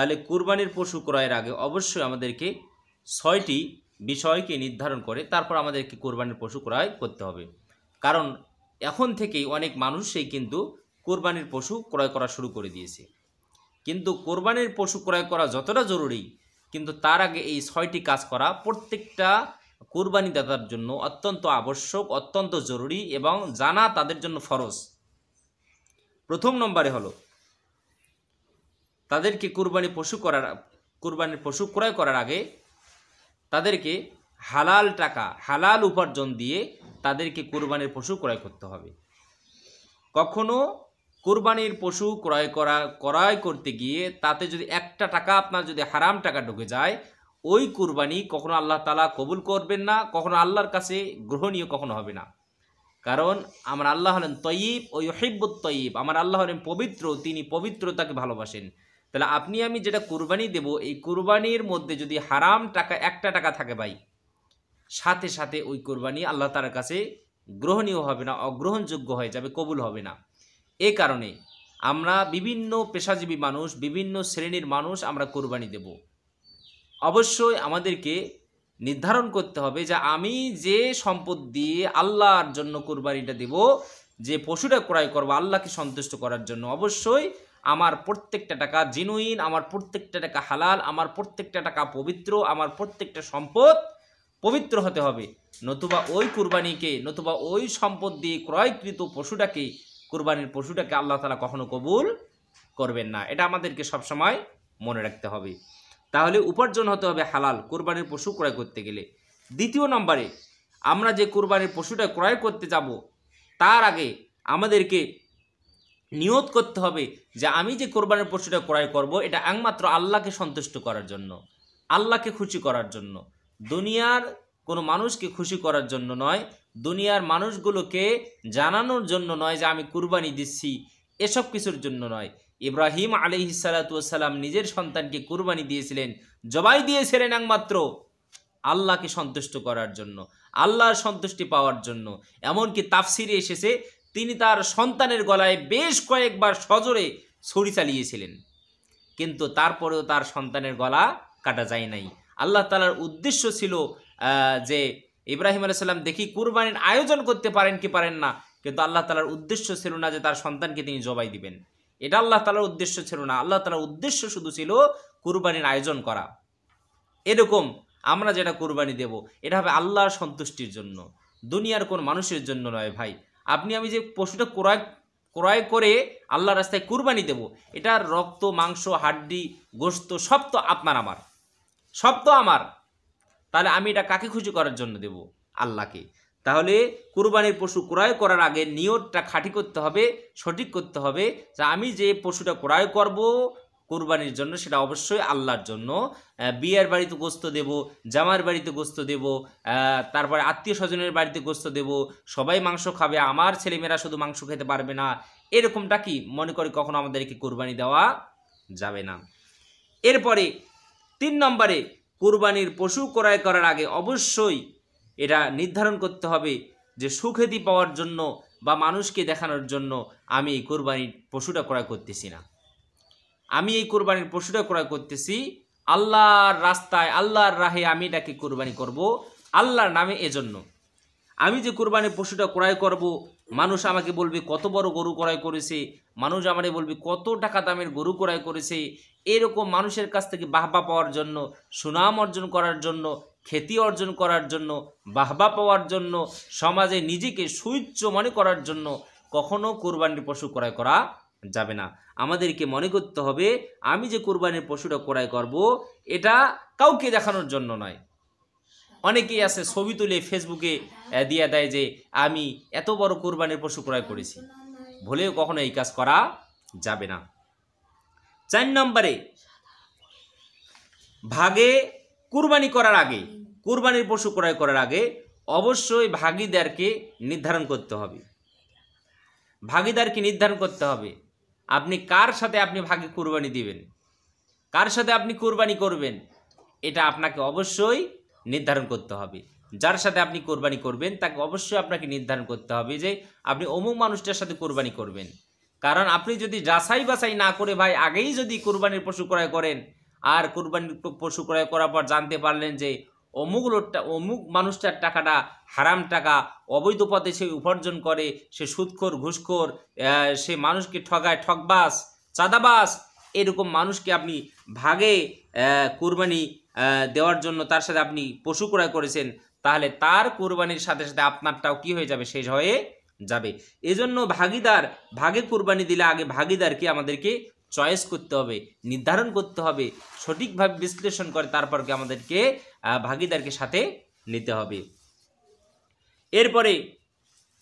তাহলে কুরবানির পশু ক্রয়ের আগে অবশ্যই আমাদেরকে 6টি বিষয়কে নির্ধারণ করে তারপর আমাদেরকে কুরবানির পশু ক্রয় করতে হবে। কারণ এখন থেকেই অনেক মানুষই কিন্তু কুরবানির পশু ক্রয় করা শুরু করে দিয়েছে। কিন্তু কোরবানির পশু ক্রয় করা যতটা জরুরি, কিন্তু তার আগে এই 6টি কাজ করা প্রত্যেকটা কুরবানিদাতার জন্য অত্যন্ত আবশ্যক, অত্যন্ত জরুরি এবং জানা তাদের জন্য ফরজ। প্রথম নম্বরে হলো তাদেরকে কুরবানির পশু ক্রয় করার আগে তাদেরকে হালাল টাকা, হালাল উপার্জন দিয়ে তাদেরকে কুরবানির পশু ক্রয় করতে হবে। কখনো কুরবানির পশু ক্রয় করতে গিয়ে তাতে যদি একটা টাকা আপনার যদি হারাম টাকা ঢুকে যায়, ওই কুরবানি কখনো আল্লাহ তাআলা কবুল করবেন না, কখনো আল্লাহর কাছে গ্রহণীয় কখনো হবে না। কারণ আমার আল্লাহ হলেন তয়্যিব ও ইউহিব্বুত তয়্যিব, আমার আল্লাহ হলেন পবিত্র, তিনি পবিত্রতাকে ভালোবাসেন। তাহলে আপনি আমি যেটা কুরবানি দেব, এই কুরবানির মধ্যে যদি হারাম টাকা একটা টাকা থাকে ভাই, সাথে সাথে ওই কুরবানি আল্লাহ তাআলার কাছে গ্রহণীয় হবে না, অগ্রহণযোগ্য হয়ে যাবে, কবুল হবে না। এই কারণে আমরা বিভিন্ন পেশাজীবী মানুষ, বিভিন্ন শ্রেণীর মানুষ আমরা কুরবানি দেব। অবশ্যই আমাদেরকে নির্ধারণ করতে হবে যে আমি যে সম্পদ দিয়ে আল্লাহর জন্য কুরবানিটা দেব, যে পশুটা ক্রয় করব আল্লাহকে সন্তুষ্ট করার জন্য, অবশ্যই আমার প্রত্যেকটা টাকা জেনুইন, আমার প্রত্যেকটা টাকা হালাল, আমার প্রত্যেকটা টাকা পবিত্র, আমার প্রত্যেকটা সম্পদ পবিত্র হতে হবে। নতুবা ওই কুরবানিকে, নতুবা ওই সম্পদ দিয়ে ক্রয়কৃত পশুটাকে, কুরবানির পশুটাকে আল্লাহ তাআলা কখনো কবুল করবেন না। এটা আমাদেরকে সবসময় মনে রাখতে হবে। তাহলে উপার্জন হতে হবে হালাল কুরবানির পশু ক্রয় করতে গেলে। দ্বিতীয় নম্বরে, আমরা যে কুরবানির পশুটা ক্রয় করতে যাব তার আগে আমাদেরকে নিয়ত করতে হবে যে আমি যে কোরবানির পশুটা ক্রয় করব এটা একমাত্র আল্লাহকে সন্তুষ্ট করার জন্য, আল্লাহকে খুশি করার জন্য, দুনিয়ার কোনো মানুষকে খুশি করার জন্য নয়, দুনিয়ার মানুষগুলোকে জানানোর জন্য নয় যে আমি কুরবানি দিচ্ছি, এসব কিছুর জন্য নয়। ইব্রাহিম আলাইহিস সালাতু ওয়াস সালাম নিজের সন্তানকে কুরবানি দিয়েছিলেন, জবাই দিয়েছিলেন একমাত্র আল্লাহকে সন্তুষ্ট করার জন্য, আল্লাহর সন্তুষ্টি পাওয়ার জন্য। এমনকি তাফসিরে এসেছে তিনি তার সন্তানের গলায় বেশ কয়েকবার সজোরে ছুরি চালিয়েছিলেন, কিন্তু তারপরেও তার সন্তানের গলা কাটা যায় নাই। আল্লাহ তাআলার উদ্দেশ্য ছিল যে ইব্রাহিম আলাইহিস সালাম দেখি কুরবানির আয়োজন করতে পারেন কি পারেন না, কিন্তু আল্লাহ তাআলার উদ্দেশ্য ছিল না যে তার সন্তানকে তিনি জবাই দিবেন, এটা আল্লাহ তাআলার উদ্দেশ্য ছিল না। আল্লাহ তাআলার উদ্দেশ্য শুধু ছিল কুরবানির আয়োজন করা। এরকম আমরা যেটা কুরবানি দেব এটা হবে আল্লাহর সন্তুষ্টির জন্য, দুনিয়ার কোন মানুষের জন্য নয়। ভাই, আপনি আমি যে পশুটা ক্রয় করে আল্লাহর রাস্তায় কুরবানি দেব, এটার রক্ত, মাংস, হাড্ডি, গোশত সব তো আপনার আমার, সব তো আমার। তাহলে আমি এটা কাকে খুশি করার জন্য দেব? আল্লাহকে। তাহলে কুরবানির পশু ক্রয় করার আগে নিয়তটা খাঁটি করতে হবে, সঠিক করতে হবে যে আমি যে পশুটা ক্রয় করব কুরবানির জন্য সেটা অবশ্যই আল্লাহর জন্য। বিয়ের বাড়িতে গোশত দেব, জামার বাড়িতে গোশত দেব, তারপরে আত্মীয় স্বজনের বাড়িতে গোশত দেব, সবাই মাংস খাবে, আমার ছেলেমেয়েরা শুধু মাংস খেতে পারবে না, এরকমটা কি মনে করে কখনো আমাদেরকে কুরবানি দেওয়া যাবে না। এরপরে 3 নম্বরে, কুরবানির পশু ক্রয় করার আগে অবশ্যই এটা নির্ধারণ করতে হবে যে সুখ্যাতি পাওয়ার জন্য বা মানুষকে দেখানোর জন্য আমি এই কুরবানির পশুটা ক্রয় করতেছি না, আমি এই কুরবানির পশুটা ক্রয় করতেছি আল্লাহর রাস্তায়, আল্লাহর রাহে আমি এটাকে কুরবানি করব আল্লাহর নামে। এজন্য আমি যে কুরবানির পশুটা ক্রয় করব, মানুষ আমাকে বলবে কত বড় গরু ক্রয় করেছে, মানুষ আমাকে বলবে কত টাকা দামের গরু ক্রয় করেছে, এরকম মানুষের কাছ থেকে বাহবা পাওয়ার জন্য, সুনাম অর্জন করার জন্য, খ্যাতি অর্জন করার জন্য, বাহবা পাওয়ার জন্য, সমাজে নিজেকে সুউচ্চ মনে করার জন্য কখনো কুরবানির পশু ক্রয় করা যাবে না। আমাদেরকে মনে করতে হবে আমি যে কুরবানির পশুটা ক্রয় করব এটা কাউকে দেখানোর জন্য নয়। অনেকেই আছে ছবি তুলে ফেসবুকে দিয়ে দেয় যে আমি এত বড় কুরবানির পশু ক্রয় করেছি, ভুলেও কখনো এই কাজ করা যাবে না। 4 নম্বরে, ভাগে কুরবানি করার আগে, কুরবানির পশু ক্রয় করার আগে অবশ্যই ভাগীদারকে নির্ধারণ করতে হবে। ভাগীদারকে নির্ধারণ করতে হবে আপনি কার সাথে আপনি ভাগে কুরবানি দিবেন, কার সাথে আপনি কুরবানি করবেন, এটা আপনাকে অবশ্যই নির্ধারণ করতে হবে। যার সাথে আপনি কোরবানি করবেন তাকে অবশ্যই আপনাকে নির্ধারণ করতে হবে যে আপনি অমুক মানুষটার সাথে কোরবানি করবেন। কারণ আপনি যদি যাচাই বাছাই না করে ভাই আগেই যদি কুরবানির পশু ক্রয় করেন, আর কুরবানির পশু ক্রয় করার পর জানতে পারলেন যে অমুক মানুষটার টাকাটা হারাম টাকা, অবৈধ পথে সে উপার্জন করে, সে সুদখোর ঘুষখোর, সে মানুষকে ঠগায়, ঠকবাজ, চাঁদাবাজ, এরকম মানুষকে আপনি ভাগে কুরবানি দেওয়ার জন্য তার সাথে আপনি পশু ক্রয় করেছেন, তাহলে তার কুরবানির সাথে সাথে আপনারটাও কি হয়ে যাবে, শেষ হয়ে যাবে। এজন্য ভাগে কুরবানি দিলে আগে ভাগিদারকে আমাদেরকে চয়েস করতে হবে, নির্ধারণ করতে হবে, সঠিকভাবে বিশ্লেষণ করে তারপর কি আমাদেরকে ভাগিদারকে সাথে নিতে হবে। এরপরে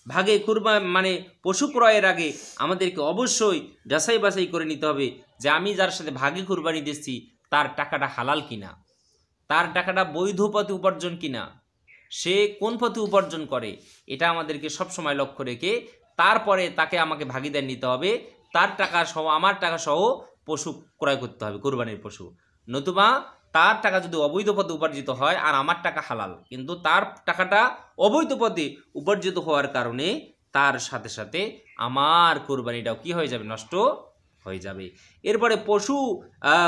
ভাগে মানে পশু ক্রয়ের আগে আমাদেরকে অবশ্যই যাচাই বাছাই করে নিতে হবে যে আমি যার সাথে ভাগে কুরবানি দিচ্ছি তার টাকাটা হালাল কিনা, তার টাকাটা বৈধ পথে উপার্জন কিনা, সে কোন পথে উপার্জন করে, এটা আমাদেরকে সবসময় লক্ষ্য রেখে তারপরে তাকে আমাকে ভাগিদার নিতে হবে। তার টাকা সহ আমার টাকা সহ পশু ক্রয় করতে হবে, কুরবানির পশু। নতুবা তার টাকা যদি অবৈধ পথে উপার্জিত হয় আর আমার টাকা হালাল, কিন্তু তার টাকাটা অবৈধ পথে উপার্জিত হওয়ার কারণে তার সাথে সাথে আমার কুরবানিটাও কি হয়ে যাবে, নষ্ট হয়ে যাবে। এরপরে পশু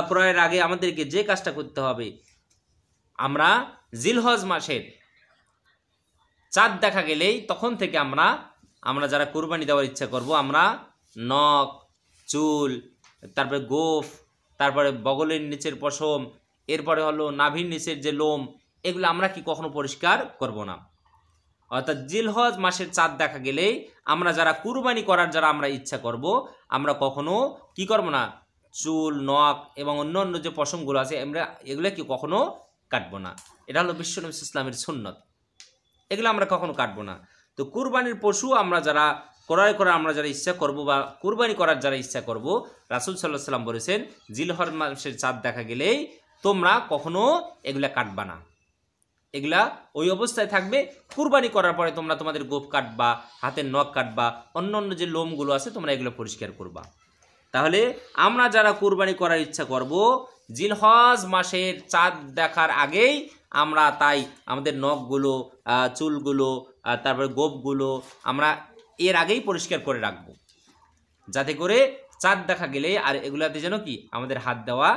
ক্রয়ের আগে আমাদেরকে যে কাজটা করতে হবে, আমরা জিলহজ মাসের চাঁদ দেখা গেলেই তখন থেকে আমরা যারা কুরবানি দেওয়ার ইচ্ছা করব, আমরা নখ, চুল, তারপরে গোফ, তারপরে বগলের নিচের পশম, এরপরে হলো নাভির নিচের যে লোম, এগুলো আমরা কি কখনো পরিষ্কার করব না। অর্থাৎ জিলহজ মাসের চাঁদ দেখা গেলেই আমরা যারা কুরবানি করার আমরা ইচ্ছা করব, আমরা কখনো কি করব না, চুল, নখ এবং অন্য যে পশমগুলো আছে আমরা এগুলো কি কখনো কাটবো না। এটা হলো বিশ্বনবী ইসলামের সুন্নত, এগুলো আমরা কখনো কাটবো না। তো কুরবানির পশু আমরা যারা ক্রয় করার আমরা যারা ইচ্ছা করব বা কুরবানি করার যারা ইচ্ছা করব, রাসূল সাল্লাল্লাহু আলাইহি ওয়াসাল্লাম বলেছেন জিলহজ মাসের চাঁদ দেখা গেলেই তোমরা কখনো এগুলা কাটবা না, এগুলা ওই অবস্থায় থাকবে। কুরবানি করার পরে তোমরা তোমাদের গোফ কাটবা, হাতের নখ কাটবা, অন্য যে লোমগুলো আছে তোমরা এগুলো পরিষ্কার করবা। তাহলে আমরা যারা কুরবানি করার ইচ্ছা করব, জিলহজ মাসের চাঁদ দেখার আগেই আমরা তাই আমাদের নখগুলো, চুলগুলো, তারপরে গোফগুলো আমরা এর আগেই পরিষ্কার করে রাখব, যাতে করে চাঁদ দেখা গেলে আর এগুলাতে যেন কি আমাদের হাত দেওয়া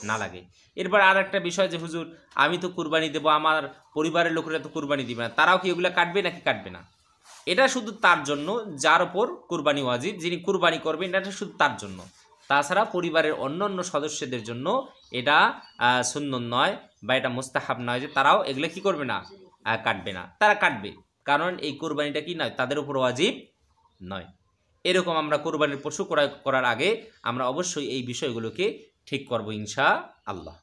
না লাগে। এরপর আর একটা বিষয় যে হুজুর আমি তো কুরবানি দেবো, আমার পরিবারের লোকেরা তো কুরবানি দিবে না, তারাও কি এগুলো কাটবে নাকি কাটবে না? এটা শুধু তার জন্য যার ওপর কুরবানি ওয়াজিব, যিনি কুরবানি করবেন, এটা শুধু তার জন্য। তাছাড়া পরিবারের অন্য সদস্যদের জন্য এটা সুন্নত নয় বা এটা মুস্তাহাব নয় যে তারাও এগুলো কি করবে না, কাটবে না। তারা কাটবে, কারণ এই কুরবানিটা কি নয়, তাদের উপর ওয়াজিব নয়। এরকম আমরা কুরবানির পশু ক্রয় করার আগে আমরা অবশ্যই এই বিষয়গুলোকে ঠিক করব ইনশাআল্লাহ।